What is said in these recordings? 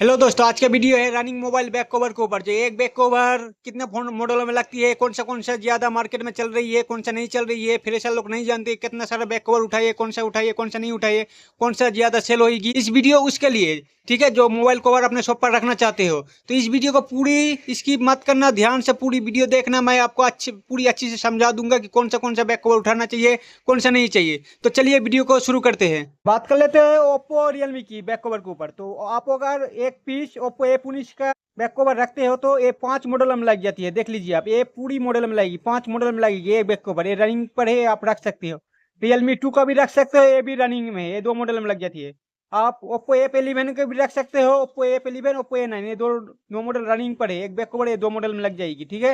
Hello दोस्तों, आज का वीडियो है रनिंग मोबाइल बैक कवर के ऊपर। जो एक बैक कवर कितने फोन मॉडलों में लगती है, कौन सा ज्यादा मार्केट में चल रही है, कौन सा नहीं चल रही है, फ्रेशर लोग नहीं जानते कितना सारा बैक कवर उठाइए, कौन सा नहीं उठाइए, कौन सा ज्यादा सेल होगी। इस वीडियो उसके लिए ठीक है, जो मोबाइल कवर अपने शॉप पर रखना चाहते हो। तो इस वीडियो को पूरी स्किप मत करना, ध्यान से पूरी वीडियो देखना। मैं आपको अच्छी से समझा दूंगा कि कौन सा बैक कवर उठाना चाहिए, कौन सा नहीं चाहिए। तो चलिए वीडियो को शुरू करते हैं। बात कर लेते हैं ओप्पो और रियलमी की बैक कवर के ऊपर। तो आप अगर एक पीस ओप्पो A19 का बैक कवर रखते हो तो ये 5 मॉडल में लग जाती है। देख लीजिए आप, ये पूरी मॉडल में लगेगी, 5 मॉडल में लगेगी ये बैक कवर। ये रनिंग पर है, आप रख सकते हो। Realme 2 का भी रख सकते हो, ये भी रनिंग में है, ये 2 मॉडल में लग जाती है। आप ओप्पो A11 का भी रख सकते हो, ओप्पो A11, ओप्पो A9, ये दो मॉडल रनिंग पर है। एक बैक कवर ये 2 मॉडल में लग जाएगी, ठीक है।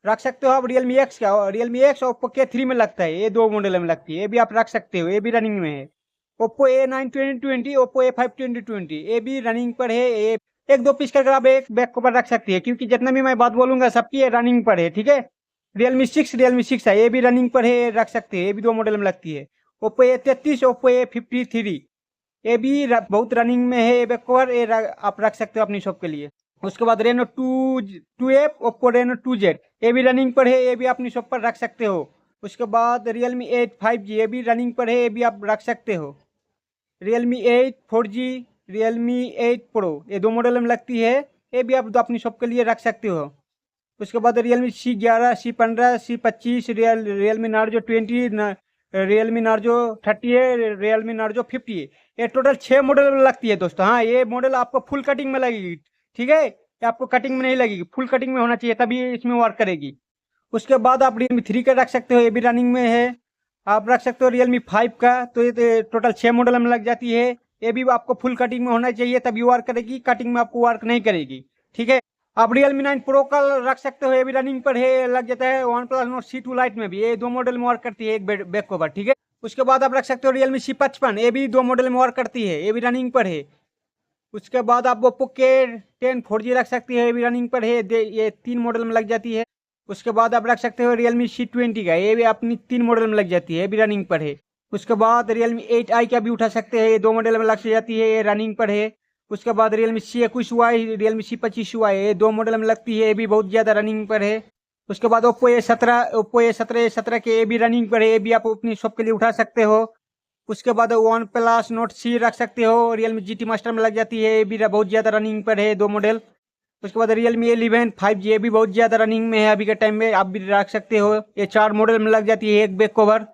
रख सकते हो आप रियलमी एक्स का, रियलमी एक्स ओप्पो K3 में लगता है, ये 2 मॉडल में लगती है, ये भी आप रख सकते हो, ये भी रनिंग में है। ओप्पो A9 2020, ओप्पो A5 2020, ये भी रनिंग पर है। ये एक दो पीस कर आप एक बैक कवर रख सकते हैं, क्योंकि जितना भी मैं बात बोलूंगा सबकी ये रनिंग पर है, ठीक है। रियलमी 6 है, ये भी रनिंग पर है, रख सकते हैं, ये भी 2 मॉडल में लगती है। ओप्पो A33, ओप्पो A53, ये भी बहुत रनिंग में है, ये बैक कवर ये आप रख सकते हो अपनी शॉप के लिए। उसके बाद Reno two F, Oppo Reno 2Z, ये भी रनिंग पर है, ये भी अपनी शॉप पर रख सकते हो। उसके बाद Realme 8 5G, ये भी रनिंग पर है, ये भी आप रख सकते हो। Realme 8 4G, Realme 8 Pro, ये 2 मॉडल में लगती है, ये भी आप अपनी शॉप के लिए रख सकते हो। उसके बाद Realme C11, C15, C25, Realme Narzo 20, Realme Narzo 30 है, Realme Narzo 50 है। ये टोटल 6 मॉडल में लगती है दोस्तों। हाँ, ये मॉडल आपको फुल कटिंग में लगेगी, ठीक है। ये आपको कटिंग में नहीं लगेगी, फुल कटिंग में होना चाहिए, तभी ये इसमें वर्क करेगी। उसके बाद आप Realme 3 का रख सकते हो, ये भी रनिंग में है। आप रख सकते हो Realme 5 का, तो ये टोटल 6 मॉडल में लग जाती है। ये भी आपको फुल कटिंग में होना चाहिए, तभी वर्क करेगी, कटिंग में आपको वर्क नहीं करेगी, ठीक है। आप Realme 9 Pro का रख सकते हो, ये भी रनिंग पर है, लग जाता है। OnePlus Nord C2 Lite में भी ये 2 मॉडल में वर्क करती है, एक बैक कवर, ठीक है। उसके बाद आप रख सकते हो Realme C55, ये भी 2 मॉडल में वर्क करती है, ये भी रनिंग पर है। उसके बाद आप ओप्पो K10 4G रख सकती है, ये भी रनिंग पर है, ये 3 मॉडल में लग जाती है। उसके बाद आप रख सकते हो Realme C20 का, ये भी अपनी 3 मॉडल में लग जाती है, ये भी रनिंग पर है। उसके बाद Realme 8i का भी उठा सकते हैं, ये 2 मॉडल में लग जाती है, ये रनिंग पर है। उसके बाद Realme C21Y, Realme C25Y, ये 2 मॉडल में लगती है, ये भी बहुत ज़्यादा रनिंग पर है। उसके बाद ओप्पो A17 के, ये भी रनिंग पर है, ये भी आप अपनी शॉप के लिए उठा सकते हो। उसके बाद OnePlus Nord C रख सकते हो, Realme GT Master में लग जाती है, ये भी बहुत ज़्यादा रनिंग पर है, 2 मॉडल। उसके बाद Realme 11 5G, ये भी बहुत ज़्यादा रनिंग में है अभी के टाइम में, आप भी रख सकते हो, ये 4 मॉडल में लग जाती है, एक बैक कवर।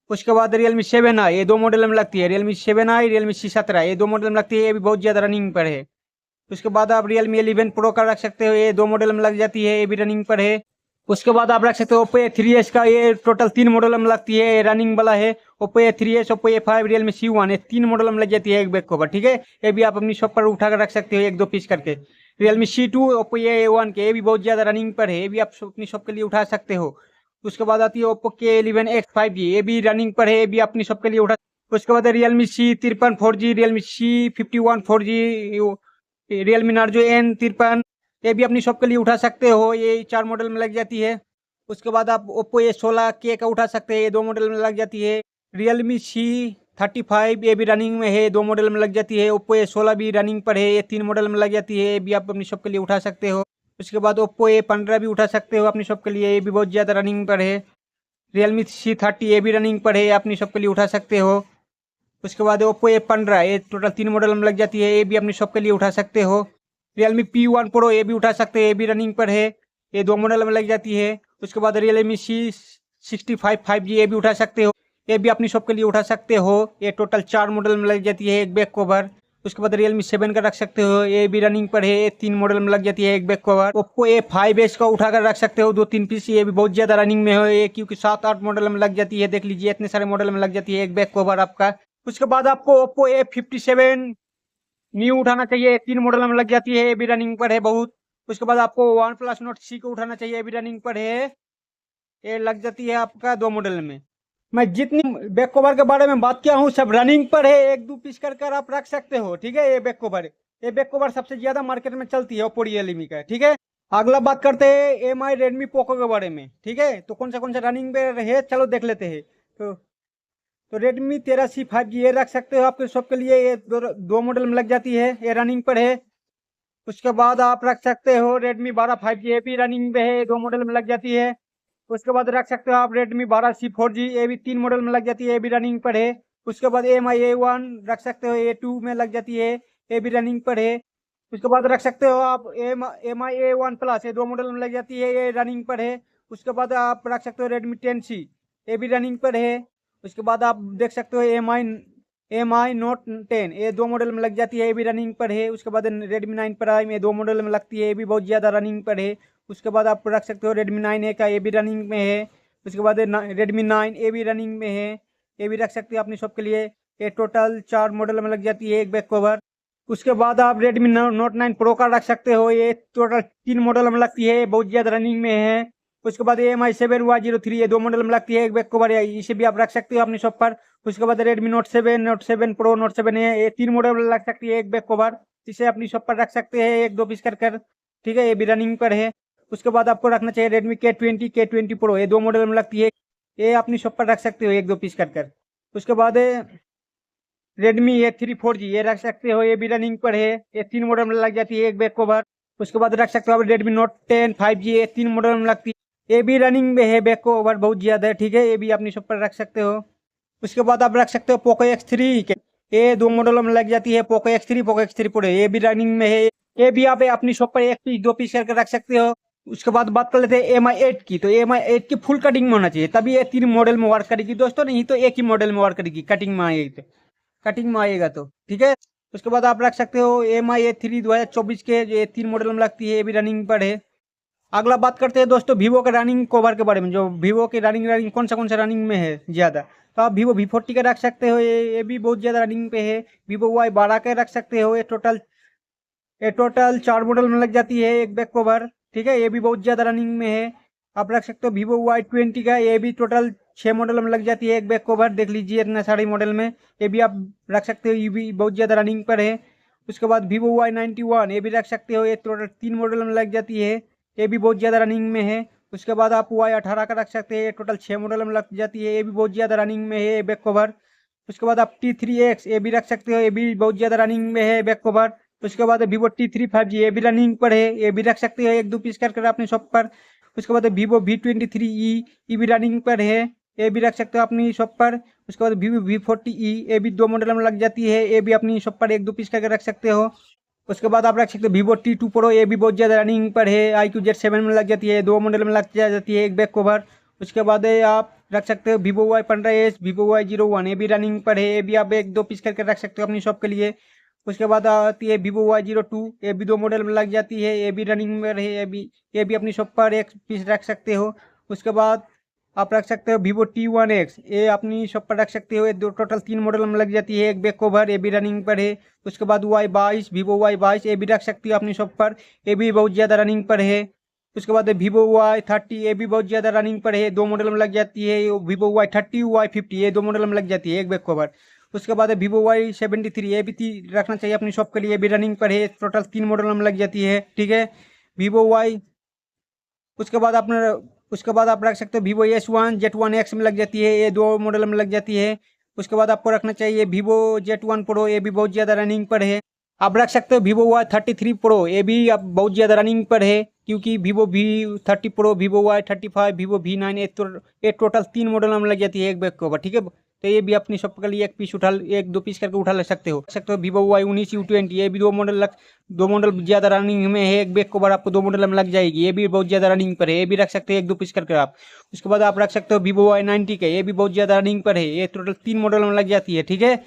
उसके बाद Realme 7i, ये 2 मॉडल में लगती है, Realme 7i, Realme C17, ये 2 मॉडल में लगती है, ये भी बहुत ज़्यादा रनिंग पर है। उसके बाद आप Realme 11 Pro का रख सकते हो, ये 2 मॉडल में लग जाती है, ये भी रनिंग पर है। उसके बाद आप रख सकते हो Oppo A3s का, ये टोटल 3 मॉडल में लगती है, ये रनिंग वाला है। Oppo A3s, Oppo A5, Realme C1, ये 3 मॉडल में लग जाती है एक बैक कवर, ठीक है। ये भी आप अपनी शॉप पर उठा कर रख सकते हो, एक दो पीस करके। Realme C2, Oppo A1 के, ये भी बहुत ज़्यादा रनिंग पर है, ये भी आप अपनी शॉप के लिए उठा सकते हो। उसके बाद आती है Oppo K11X 5G, ये भी रनिंग पर है, ये भी अपनी शॉप के लिए उठा। उसके बाद Realme C53 4G, Realme C51 4G, Realme Narzo N53, ये भी अपनी शॉप के लिए उठा सकते हो, ये 4 मॉडल में लग जाती है। उसके बाद आप Oppo A16K का उठा सकते हैं, ये 2 मॉडल में लग जाती है। Realme C35, ये भी रनिंग में है, 2 मॉडल में लग जाती है। Oppo A16 भी रनिंग पर है, ये 3 मॉडल में लग जाती है, ये भी आप अपनी शॉप के लिए उठा सकते हो। उसके बाद Oppo A15 भी उठा सकते हो अपनी शॉप के लिए, ये भी बहुत ज़्यादा रनिंग पर है। Realme C30, ये भी रनिंग पर है, अपनी शॉप के लिए उठा सकते हो। उसके बाद Oppo A15, ये टोटल 3 मॉडल में लग जाती है, ये भी अपनी शॉप के लिए उठा सकते हो। Realme P1 Pro, ये भी उठा सकते हैं, ये भी रनिंग पर है, ये 2 मॉडल में लग जाती है। उसके बाद Realme C65 5G, ये भी उठा सकते हो, ये भी अपनी शॉप के लिए उठा सकते हो, ये टोटल 4 मॉडल में लग जाती है, एक बैक कवर। उसके बाद Realme 7 का रख सकते हो, ये भी रनिंग पर है, 3 मॉडल में लग जाती है, एक बैक कवर। Oppo A5s का उठाकर रख सकते हो, 2-3 पीस, ये भी बहुत ज़्यादा रनिंग में है, ये क्योंकि 7-8 मॉडल में लग जाती है, देख लीजिए इतने सारे मॉडल में लग जाती है एक बैक कवर आपका। उसके बाद आपको Oppo A57 न्यू उठाना चाहिए, 3 मॉडल में लग जाती है, ये भी रनिंग पर है बहुत। उसके बाद आपको OnePlus Nord C को उठाना चाहिए, ये भी रनिंग पर है, ये लग जाती है आपका 2 मॉडल में। मैं जितनी बैक कवर के बारे में बात किया हूँ सब रनिंग पर है, एक दो पीस कर आप रख सकते हो, ठीक है। ये बैक कवर सबसे ज्यादा मार्केट में चलती है ओप्पो रियलमी का, ठीक है। अगला बात करते हैं MI Redmi Poco के बारे में, ठीक है। तो कौन सा रनिंग पे है, चलो देख लेते हैं। तो तो रेडमी 13C 5G ये रख सकते हो आपके शॉप के लिए। ये दो मॉडल में लग जाती है, ये रनिंग पर है। उसके बाद आप रख सकते हो रेडमी 12 5G, ये भी रनिंग में है, दो मॉडल में लग जाती है। उसके बाद रख सकते हो आप रेडमी 12C 4G, ये भी तीन मॉडल में लग जाती है, ये भी रनिंग पर है। उसके बाद MI A1 रख सकते हो, A2 में लग जाती है, ये भी रनिंग पर है। उसके बाद रख सकते हो आप MI A1 प्लस, ये दो मॉडल में लग जाती है, ये रनिंग पर है। उसके बाद आप रख सकते हो रेडमी 10C, ये भी रनिंग पर है। उसके बाद आप देख सकते हो एम आई नोट 10, ये दो मॉडल में लग जाती है, ये भी रनिंग पर है। उसके बाद रेडमी 9 प्राइम, ये दो मॉडल में लगती है, ये भी बहुत ज़्यादा रनिंग पर है। उसके बाद आप रख सकते हो रेडमी 9A का, ये भी रनिंग में है। उसके बाद रेडमी 9 ये भी रनिंग में है, ये भी रख सकते हो अपनी शॉप के लिए। ये टोटल चार मॉडल में लग जाती है एक बैक कवर। उसके बाद आप रेडमी नोट 9 प्रो का रख सकते हो, ये टोटल तीन मॉडल में लगती है, बहुत ज़्यादा रनिंग में है। उसके बाद MI7Y03, ये दो मॉडल में लगती है एक बैक कवर, इसे भी आप रख सकते हो अपनी शॉप पर। उसके बाद रेडमी नोट 7 प्रो, नोट 7 है, ये तीन मॉडल में लग सकती है एक बैक कवर, इसे अपनी शॉप पर रख सकते हैं एक दो पीस कर कर। ठीक है, ये भी रनिंग पर है। उसके बाद आपको रखना चाहिए रेडमी K20 प्रो, ये दो मॉडल में लगती है, ये अपनी शॉप पर रख सकते हो एक दो पीस कर कर। उसके बाद रेडमी A3 4G, ये रख सकते हो, ये भी रनिंग पर है, ये तीन मॉडल में लग जाती है एक बैक कवर। उसके बाद रख सकते हो आप रेडमी नोट 10 5G, ये तीन मॉडल में लगती है, ये भी रनिंग में है, बैक कवर बहुत ज़्यादा है। ठीक है, ये भी अपनी शॉप पर रख सकते हो। उसके बाद आप रख सकते हो पोको X3, ये दो मॉडलों में लग जाती है, पोको X3 प्रो, ये भी रनिंग में है, ये भी आप अपनी शॉप पर एक पीस दो पीस करके रख सकते हो। उसके बाद बात कर लेते हैं MI8 की, तो MI8 की फुल कटिंग में होना चाहिए, तभी ये तीन मॉडल में वर्क करेगी दोस्तों, नहीं तो एक ही मॉडल में वर्क करेगी, कटिंग में आएगी, कटिंग में आएगा तो। ठीक है, उसके बाद आप रख सकते हो MI A3 2024 के, ये तीन मॉडल में लगती है, ये भी रनिंग पर है। अगला बात करते हैं दोस्तों वीवो के रनिंग कवर के बारे में, जो वीवो की रनिंग रनिंग कौन सा रनिंग में है ज़्यादा, तो आप वीवो V40 का रख सकते हो, ये भी बहुत ज़्यादा रनिंग पे है। वीवो Y12 का रख सकते हो, ये टोटल चार मॉडल में लग जाती है एक बैक कवर। ठीक है, ये भी बहुत ज़्यादा रनिंग में है। आप रख सकते हो वीवो Y20 का, ये भी टोटल छः मॉडल में लग जाती है एक बैक कवर, देख लीजिए इतने सारे मॉडल में, ये भी आप रख सकते हो, ये भी बहुत ज़्यादा रनिंग पर है। उसके बाद वीवो Y91, ये भी रख सकते हो, ये टोटल तीन मॉडल में लग जाती है, ये भी बहुत ज़्यादा रनिंग में है। उसके बाद आप Y18 का रख सकते हैं, ये टोटल छः मॉडल में लग जाती है, ये भी बहुत ज़्यादा रनिंग में है बैक कवर। उसके बाद आप T3X, ये भी रख सकते हो, ये भी बहुत ज़्यादा रनिंग में है बैक कवर। उसके बाद वीवो T3 5G, ये भी रनिंग पर है, ये भी रख सकते हो एक दो पीस कर अपने शॉप पर। उसके बाद वीवो V23E, ये भी रनिंग पर है, ये भी रख सकते हो अपनी शॉप पर। उसके बाद वीवो V40E, ये भी दो मॉडल में लग जाती है, ये भी अपनी शॉप पर एक दो पीस करके रख सकते हो। उसके बाद आप रख सकते हो वीवो T2 प्रो, ये भी बहुत ज़्यादा रनिंग पर है, IQ Z7 में लग जाती है, दो मॉडल में लग जाती है एक बैक कवर। उसके बाद आप रख सकते हो वीवो Y15S, वीवो Y01, ये भी रनिंग पर है, ये भी आप एक दो पीस करके रख सकते हो अपनी शॉप के लिए। उसके बाद आती है वीवो Y02, ये भी दो मॉडल में लग जाती है, ये भी रनिंग में है, ये भी अपनी शॉप पर एक पीस रख सकते हो। उसके बाद आप रख सकते हो वीवो T1X, ये अपनी शॉप पर रख सकते हो, ये दो टोटल तीन मॉडल में लग जाती है एक बैक कवर, ये भी रनिंग पर है। उसके बाद Y22, वीवो Y22, ये भी रख सकती हो अपनी शॉप पर, ये भी बहुत ज़्यादा रनिंग पर है। उसके बाद वीवो Y30, ये भी बहुत ज़्यादा रनिंग पर है, दो मॉडल में लग जाती है। वीवो Y30 Y50, ये दो मॉडल में लग जाती है एक बैक कवर। उसके बाद वीवो Y73, ये भी रखना चाहिए अपनी शॉप के लिए, ये भी रनिंग पर है, टोटल तीन मॉडल में लग जाती है। ठीक है, वीवो वाई उसके बाद अपना उसके बाद आप रख सकते हो वीवो S1 Z1X में लग जाती है, ये दो मॉडल में लग जाती है। उसके बाद आपको रखना चाहिए वीवो Z1 प्रो, ये भी बहुत ज़्यादा रनिंग पर है। आप रख सकते हो वीवो Y33 प्रो, ये भी अब बहुत ज़्यादा रनिंग पर है, क्योंकि Vivo V30 pro, Vivo Y35, Vivo V9, ये टोटल तीन मॉडल में लग जाती है एक बैक कवर। ठीक है, तो ये भी अपनी शॉप के लिए एक दो पीस करके उठा ले सकते हो वीवो Y19 U20, ये भी दो मॉडल ज़्यादा रनिंग में है, एक बैक कवर आपको दो मॉडल में लग जाएगी, ये भी बहुत ज़्यादा रनिंग पर है, ये भी रख सकते हैं एक दो पीस करके आप। उसके बाद आप रख सकते हो वीवो Y90 का, ये भी बहुत ज़्यादा रनिंग पर है, ये टोटल तीन मॉडल में लग जाती है। ठीक है,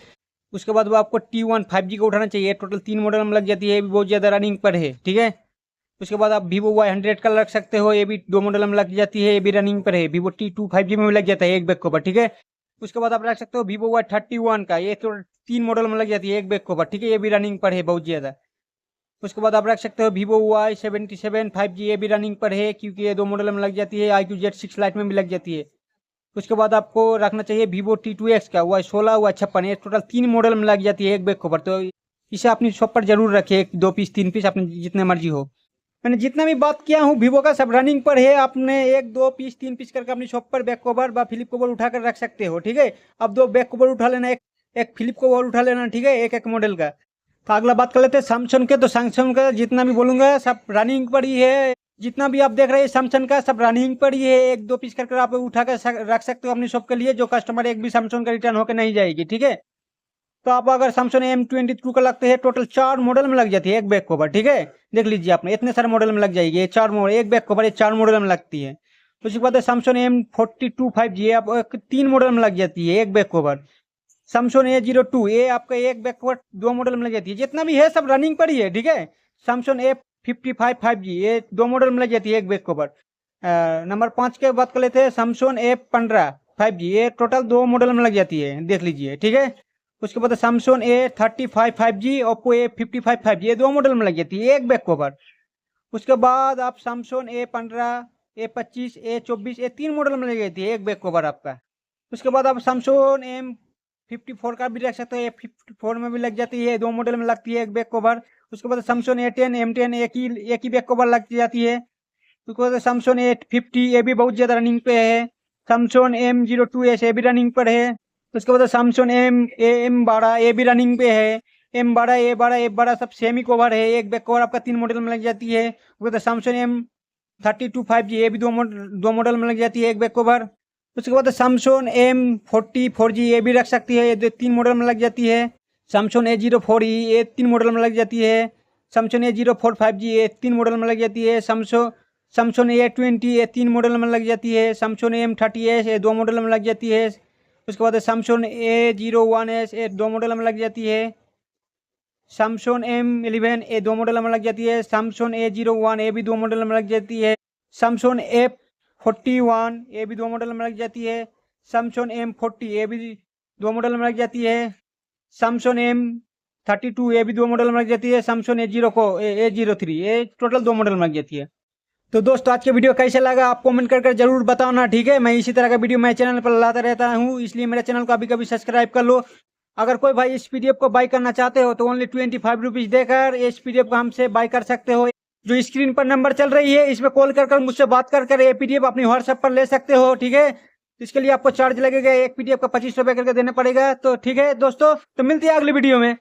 उसके बाद वो आपको T1 5G का उठाना चाहिए, टोटल तीन मॉडल में लग जाती है, ये भी बहुत ज़्यादा रनिंग पर है। ठीक है, उसके बाद आप वीवो Y100 का रख सकते हो, ये भी दो मॉडल में लग जाती है, ये भी रनिंग पर है, वीवो T2 5G में भी लग जाता है एक बैक कवर। ठीक है, उसके बाद आप रख सकते हो वीवो Y31 का, ये तो तीन मॉडल में लग जाती है एक बैक कवर। ठीक है, ये भी रनिंग पर है बहुत ज़्यादा। उसके बाद आप रख सकते हो वीवो Y77 5G, ये भी रनिंग पर है, क्योंकि ये दो मॉडल में लग जाती है, IQ Z6 लाइट में भी लग जाती है। उसके बाद आपको रखना चाहिए वीवो T2X का, Y16 Y56, ये टोटल तीन मॉडल में लग जाती है एक बैक कवर। तो इसे अपनी शॉप पर जरूर रखिए, एक दो पीस तीन पीस अपने जितने मर्जी हो। मैंने जितना भी बात किया हूँ वीवो का सब रनिंग पर है। आपने 1 2 पीस 3 पीस करके अपनी शॉप पर बैक कवर व फ्लिप कवर उठा कर रख सकते हो, ठीक है। अब 2 बैक कवर उठा लेना, एक एक फ्लिप कवर उठा लेना, ठीक है, एक एक मॉडल का। तो अगला बात कर लेते हैं सैमसंग के। तो सैमसंग का जितना भी बोलूंगा सब रनिंग पर ही है। जितना भी आप देख रहे हैं सैमसंग का सब रनिंग पर ही है। 1 2 पीस करके आप उठा कर रख सकते हो अपनी शॉप के लिए, जो कस्टमर एक भी सैमसंग का रिटर्न होकर नहीं जाएगी, ठीक है। तो आप अगर सैमसंग M22 का लगते हैं, टोटल 4 मॉडल में लग जाती है एक बैक कवर, ठीक है। देख लीजिए आपने, इतने सारे मॉडल में लग जाएगी, ये 4 मॉडल, एक बैक कवर ये 4 मॉडल में लगती है। उसके बाद सैमसंग M42 5G आप 3 मॉडल में लग जाती है एक बैक कवर। सैमसंग A02 ये आपका एक बैक कवर 2 मॉडल में लग जाती है। जितना भी है सब रनिंग पर ही है, ठीक है। सैमसंग A55 5G ये 2 मॉडल में लग जाती है एक बैक कवर। नंबर 5 के बात कर लेते हैं सैमसंग A15 5G ये टोटल 2 मॉडल में लग जाती है, देख लीजिए, ठीक है। उसके बाद Samsung A35 5G, Oppo A55 5G ये 2 मॉडल में लग जाती है एक बैक कवर। उसके बाद आप सैमसंग A15 A25 A24 ये 3 मॉडल में लग जाती है एक बैक कवर आपका। उसके बाद आप सैमसंग M54 का भी रख सकते हो, A54 में भी लग जाती है, 2 मॉडल में लगती है एक बैक कवर। उसके बाद सैमसंग A10 M10 एक ही बैक कवर लग जाती है। उसके बाद सैमसंग A50 ये भी बहुत ज़्यादा रनिंग पे है। सैमसंग M02S ये भी रनिंग पर है। उसके बाद सैमसंग M12 ये भी रनिंग पे है। M12 A12 सब सेमी कवर है, एक बैक कवर आपका 3 मॉडल में लग जाती है। उसके बाद सैमसंग M32 5G ये भी 2 मॉडल में लग जाती है एक बैक कवर। उसके बाद सैमसंग M40 4G ये भी रख सकती है, ये 3 मॉडल में लग जाती है। सैमसंग A04E ये 3 मॉडल में लग जाती है। सैमसंग A04 5G ये 3 मॉडल में लग जाती है। सैमसंग A20 ये 3 मॉडल में लग जाती है। सैमसंग M30S ये 2 मॉडल में लग जाती है। उसके बाद सैमसंग A01S ये 2 मॉडल में लग जाती है। सैमसंग M11 ये 2 मॉडल में लग जाती है। सैमसंग A01 ये भी 2 मॉडल में लग जाती है। सैमसंग F41 ये भी 2 मॉडल में लग जाती है। सैमसंग M40 ये भी 2 मॉडल में लग जाती है। सैमसंग M32 ये भी 2 मॉडल में लग जाती है। सैमसंग A03 ये टोटल 2 मॉडल में लग जाती है। तो दोस्तों आज के वीडियो कैसे लगा आप कमेंट कर जरूर बताना, ठीक है। मैं इसी तरह का वीडियो मेरे चैनल पर लाता रहता हूँ, इसलिए मेरे चैनल को कभी सब्सक्राइब कर लो। अगर कोई भाई इस PDF को बाई करना चाहते हो तो ओनली 25 रुपीज़ देकर इस PDF को हमसे बाई कर सकते हो। जो स्क्रीन पर नंबर चल रही है इसमें कॉल कर मुझसे बात कर ये PDF अपनी व्हाट्सएप पर ले सकते हो, ठीक है। इसके लिए आपको चार्ज लगेगा, एक PDF का 25 रुपये करके देना पड़ेगा। तो ठीक है दोस्तों, तो मिलते हैं अगली वीडियो में।